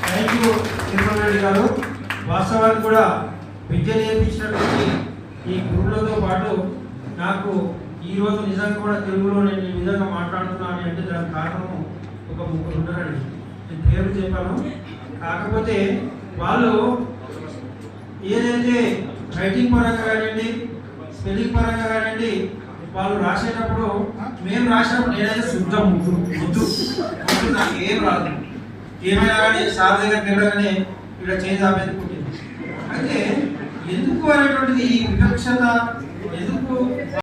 Thank you Tirumala Reddy గారు. వాస్తవానికి కూడా విద్య నేర్పించినటువంటి ఈ గురువులతో పాటు నాకు ఈరోజు నిజంగా కూడా తెలుగులో నేను ఈ విధంగా మాట్లాడుతున్నాను అంటే దానికి కారణము ఒక ముగ్గురు ఉన్నారండి. నేను పేరు చెప్పాను. కాకపోతే వాళ్ళు ఏదైతే రైటింగ్ పరంగా కానివ్వండి, స్పెల్లింగ్ పరంగా కానివ్వండి, వాళ్ళు రాసేటప్పుడు మేము రాసినప్పుడు నేనైతే శుద్ధం ముద్దు నాకు ఏం రాదు. ఏమైనా కానీ సార్ దగ్గరికి వెళ్ళగానే ఇక్కడ చేంజ్ ఆపేది పుట్టింది. అయితే ఎందుకు అనేటువంటిది ఈ వివక్షత ఎందుకు